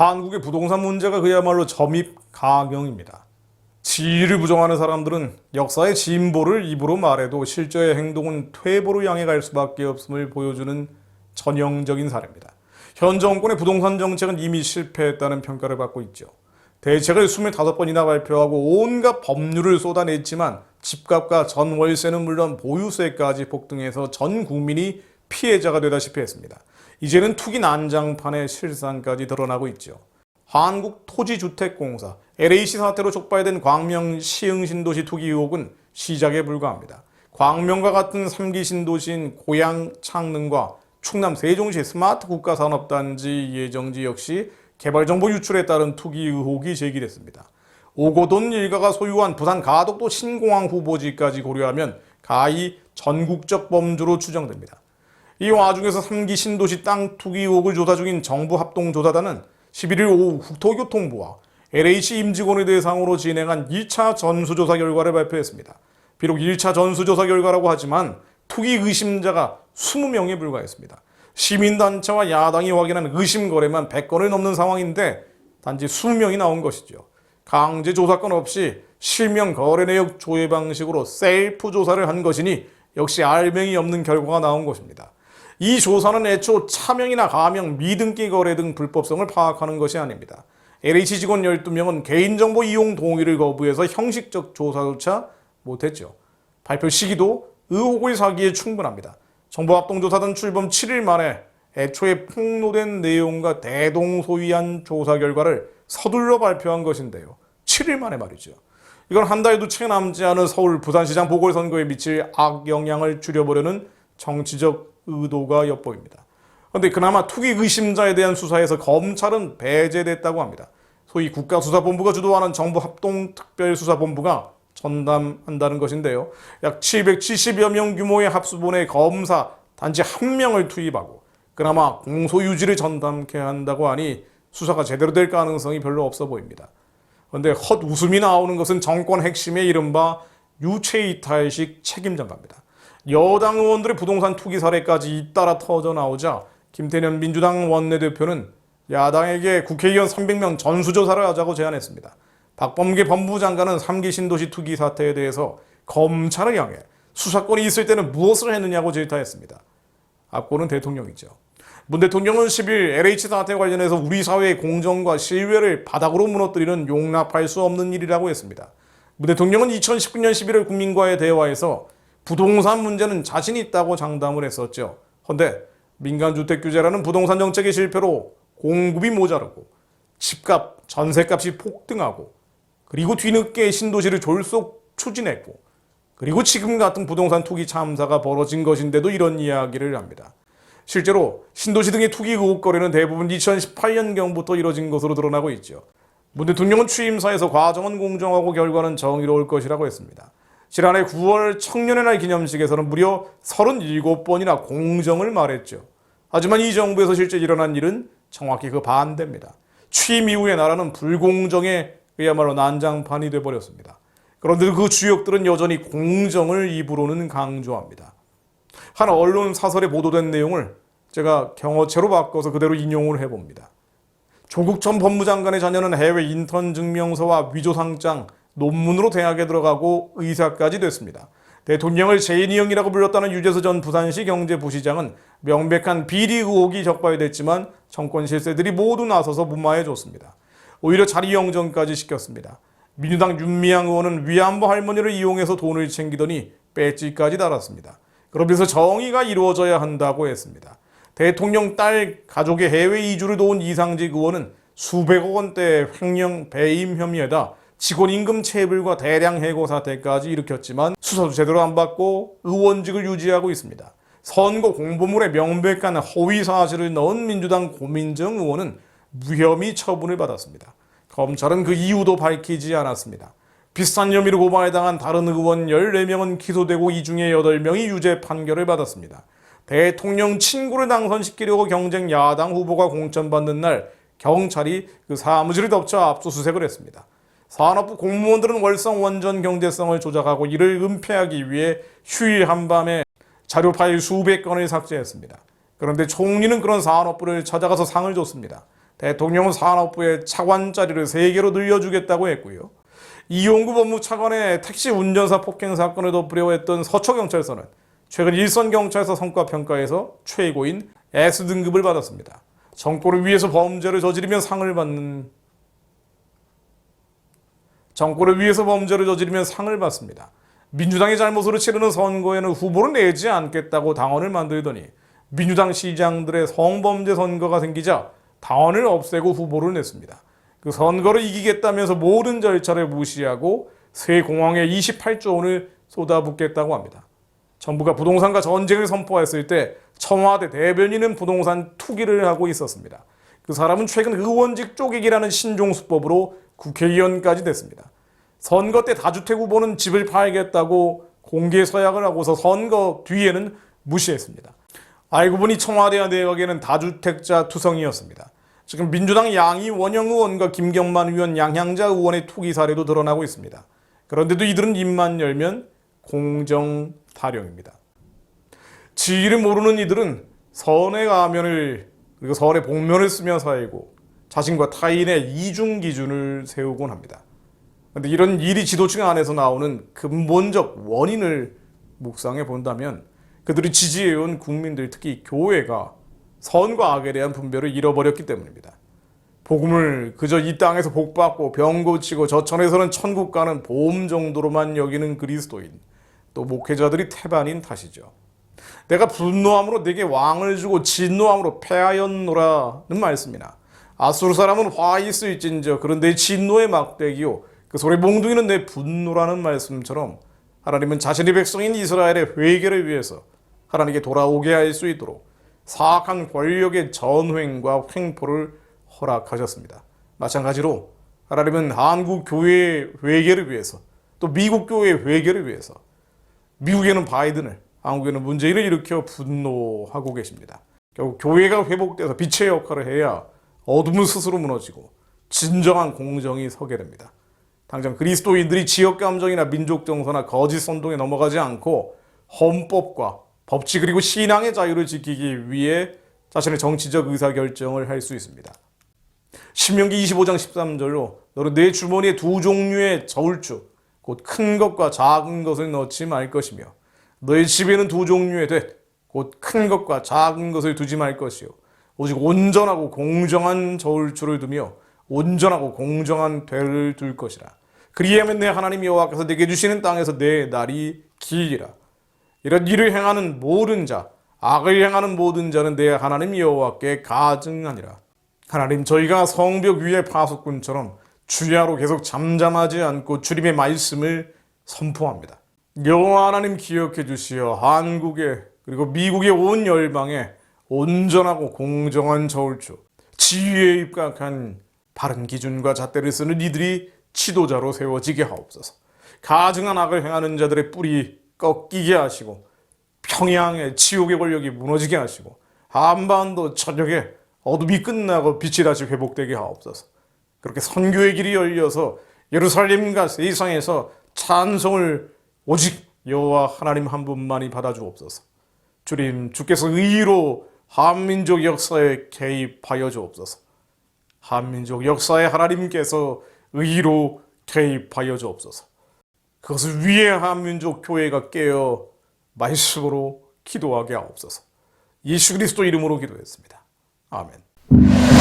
한국의 부동산 문제가 그야말로 점입가경입니다. 지위를 부정하는 사람들은 역사의 진보를 입으로 말해도 실제의 행동은 퇴보로 향해 갈 수밖에 없음을 보여주는 전형적인 사례입니다. 현 정권의 부동산 정책은 이미 실패했다는 평가를 받고 있죠. 대책을 25번이나 발표하고 온갖 법률을 쏟아냈지만 집값과 전월세는 물론 보유세까지 폭등해서 전 국민이 피해자가 되다시피 했습니다. 이제는 투기 난장판의 실상까지 드러나고 있죠. 한국토지주택공사 LH 사태로 촉발된 광명 시흥신도시 투기 의혹은 시작에 불과합니다. 광명과 같은 3기 신도시인 고양, 창릉과 충남 세종시 스마트 국가산업단지 예정지 역시 개발정보 유출에 따른 투기 의혹이 제기됐습니다. 오고돈 일가가 소유한 부산 가덕도 신공항 후보지까지 고려하면 가히 전국적 범주로 추정됩니다. 이 와중에서 3기 신도시 땅 투기 의혹을 조사 중인 정부합동조사단은 11일 오후 국토교통부와 LH 임직원을 대상으로 진행한 2차 전수조사 결과를 발표했습니다. 비록 1차 전수조사 결과라고 하지만 투기 의심자가 20명에 불과했습니다. 시민단체와 야당이 확인한 의심 거래만 100건을 넘는 상황인데 단지 20명이 나온 것이죠. 강제 조사권 없이 실명 거래 내역 조회 방식으로 셀프 조사를 한 것이니 역시 알맹이 없는 결과가 나온 것입니다. 이 조사는 애초 차명이나 가명, 미등기 거래 등 불법성을 파악하는 것이 아닙니다. LH 직원 12명은 개인정보 이용 동의를 거부해서 형식적 조사조차 못했죠. 발표 시기도 의혹을 사기에 충분합니다. 정부합동조사단 출범 7일 만에 애초에 폭로된 내용과 대동소이한 조사 결과를 서둘러 발표한 것인데요. 7일 만에 말이죠. 이건 한 달도 채 남지 않은 서울 부산시장 보궐선거에 미칠 악영향을 줄여보려는 정치적 의도가 엿보입니다. 그런데 그나마 투기 의심자에 대한 수사에서 검찰은 배제됐다고 합니다. 소위 국가수사본부가 주도하는 정부합동특별수사본부가 전담한다는 것인데요. 약 770여 명 규모의 합수본의 검사 단지 한 명을 투입하고 그나마 공소유지를 전담케 한다고 하니 수사가 제대로 될 가능성이 별로 없어 보입니다. 그런데 헛웃음이 나오는 것은 정권 핵심의 이른바 유체이탈식 책임전가입니다. 여당 의원들의 부동산 투기 사례까지 잇따라 터져나오자 김태년 민주당 원내대표는 야당에게 국회의원 300명 전수조사를 하자고 제안했습니다. 박범계 법무부 장관은 3기 신도시 투기 사태에 대해서 검찰을 향해 수사권이 있을 때는 무엇을 했느냐고 질타했습니다. 앞골은 대통령이죠. 문 대통령은 10일 LH 사태 관련해서 우리 사회의 공정과 신뢰를 바닥으로 무너뜨리는 용납할 수 없는 일이라고 했습니다. 문 대통령은 2019년 11월 국민과의 대화에서 부동산 문제는 자신이 있다고 장담을 했었죠. 그런데 민간주택 규제라는 부동산 정책의 실패로 공급이 모자르고 집값, 전세값이 폭등하고 그리고 뒤늦게 신도시를 졸속 추진했고 그리고 지금 같은 부동산 투기 참사가 벌어진 것인데도 이런 이야기를 합니다. 실제로 신도시 등의 투기 의혹 거래는 대부분 2018년경부터 이뤄진 것으로 드러나고 있죠. 문 대통령은 취임사에서 과정은 공정하고 결과는 정의로울 것이라고 했습니다. 지난해 9월 청년의 날 기념식에서는 무려 37번이나 공정을 말했죠. 하지만 이 정부에서 실제 일어난 일은 정확히 그 반대입니다. 취임 이후에 나라는 불공정의 그야말로 난장판이 돼버렸습니다. 그런데 그 주역들은 여전히 공정을 입으로는 강조합니다. 한 언론 사설에 보도된 내용을 제가 경어체로 바꿔서 그대로 인용을 해봅니다. 조국 전 법무장관의 자녀는 해외 인턴 증명서와 위조상장, 논문으로 대학에 들어가고 의사까지 됐습니다. 대통령을 제인이 형이라고 불렀다는 유재수 전 부산시 경제부시장은 명백한 비리 의혹이 적발됐지만 정권 실세들이 모두 나서서 무마해줬습니다. 오히려 자리 영정까지 시켰습니다. 민주당 윤미향 의원은 위안부 할머니를 이용해서 돈을 챙기더니 배지까지 달았습니다. 그러면서 정의가 이루어져야 한다고 했습니다. 대통령 딸 가족의 해외 이주를 도운 이상직 의원은 수백억 원대 횡령 배임 혐의에다 직원 임금 체불과 대량 해고 사태까지 일으켰지만 수사도 제대로 안 받고 의원직을 유지하고 있습니다. 선거 공보물에 명백한 허위 사실을 넣은 민주당 고민정 의원은 무혐의 처분을 받았습니다. 검찰은 그 이유도 밝히지 않았습니다. 비슷한 혐의로 고발당한 다른 의원 14명은 기소되고 이 중에 8명이 유죄 판결을 받았습니다. 대통령 친구를 당선시키려고 경쟁 야당 후보가 공천받는 날 경찰이 그 사무실을 덮쳐 압수수색을 했습니다. 산업부 공무원들은 월성 원전 경제성을 조작하고 이를 은폐하기 위해 휴일 한밤에 자료 파일 수백 건을 삭제했습니다. 그런데 총리는 그런 산업부를 찾아가서 상을 줬습니다. 대통령은 산업부의 차관 자리를 3개로 늘려주겠다고 했고요. 이용구 법무차관의 택시 운전사 폭행 사건을 덮으려 했던 서초경찰서는 최근 일선경찰서 성과평가에서 최고인 S등급을 받았습니다. 정권을 위해서 범죄를 저지르면 상을 받습니다. 민주당의 잘못으로 치르는 선거에는 후보를 내지 않겠다고 당원을 만들더니 민주당 시장들의 성범죄 선거가 생기자 당원을 없애고 후보를 냈습니다. 그 선거를 이기겠다면서 모든 절차를 무시하고 새 공항에 28조 원을 쏟아붓겠다고 합니다. 정부가 부동산과 전쟁을 선포했을 때 청와대 대변인은 부동산 투기를 하고 있었습니다. 그 사람은 최근 의원직 쪼개기라는 신종수법으로 국회의원까지 됐습니다. 선거 때 다주택 후보는 집을 팔겠다고 공개 서약을 하고서 선거 뒤에는 무시했습니다. 알고 보니 청와대와 내각에는 다주택자 투성이었습니다. 지금 민주당 양이 원영 의원과 김경만 의원, 양향자 의원의 투기 사례도 드러나고 있습니다. 그런데도 이들은 입만 열면 공정 타령입니다. 지위를 모르는 이들은 선의 가면을 그리고 선의 복면을 쓰며 살고 자신과 타인의 이중 기준을 세우곤 합니다. 그런데 이런 일이 지도층 안에서 나오는 근본적 원인을 묵상해 본다면 그들이 지지해온 국민들, 특히 교회가 선과 악에 대한 분별을 잃어버렸기 때문입니다. 복음을 그저 이 땅에서 복받고 병 고치고 저천에서는 천국 가는 보험 정도로만 여기는 그리스도인, 또 목회자들이 태반인 탓이죠. 내가 분노함으로 내게 왕을 주고 진노함으로 패하였노라는 말씀이나 아수르 사람은 화 있을진저 그런데 진노의 막대기요 그 소리 몽둥이는 내 분노라는 말씀처럼 하나님은 자신의 백성인 이스라엘의 회개를 위해서 하나님께 돌아오게 할 수 있도록 사악한 권력의 전횡과 횡포를 허락하셨습니다. 마찬가지로 하나님은 한국 교회의 회개를 위해서 또 미국 교회의 회개를 위해서 미국에는 바이든을 한국에는 문재인을 일으켜 분노하고 계십니다. 결국 교회가 회복돼서 빛의 역할을 해야 어둠은 스스로 무너지고 진정한 공정이 서게 됩니다. 당장 그리스도인들이 지역 감정이나 민족 정서나 거짓 선동에 넘어가지 않고 헌법과 법치 그리고 신앙의 자유를 지키기 위해 자신의 정치적 의사결정을 할 수 있습니다. 신명기 25장 13절로 너는 내 주머니에 2종류의 저울추 곧 큰 것과 작은 것을 넣지 말 것이며 너의 집에는 2종류의 곧 큰 것과 작은 것을 두지 말 것이요 오직 온전하고 공정한 저울추를 두며 온전하고 공정한 되를 둘 것이라. 그리하면 내 하나님 여호와께서 내게 주시는 땅에서 내 날이 길리라. 이런 일을 행하는 모든 자, 악을 행하는 모든 자는 내 하나님 여호와께 가증하니라. 하나님, 저희가 성벽 위의 파수꾼처럼 주야로 계속 잠잠하지 않고 주님의 말씀을 선포합니다. 여호와 하나님 기억해 주시어 한국에 그리고 미국의 온 열방에 온전하고 공정한 저울추, 지위에 입각한 바른 기준과 잣대를 쓰는 이들이 지도자로 세워지게 하옵소서. 가증한 악을 행하는 자들의 뿌리 꺾이게 하시고 평양의 지옥의 권력이 무너지게 하시고 한반도 전역에 어둠이 끝나고 빛이 다시 회복되게 하옵소서. 그렇게 선교의 길이 열려서 예루살렘과 세상에서 찬송을 오직 여호와 하나님 한 분만이 받아주옵소서. 주님, 주께서 의로 한민족 역사에 개입하여 주옵소서. 한민족 역사에 하나님께서 의로 개입하여 주옵소서. 그것을 위해 한민족 교회가 깨어 말씀으로 기도하게 하옵소서. 예수 그리스도 이름으로 기도했습니다. 아멘.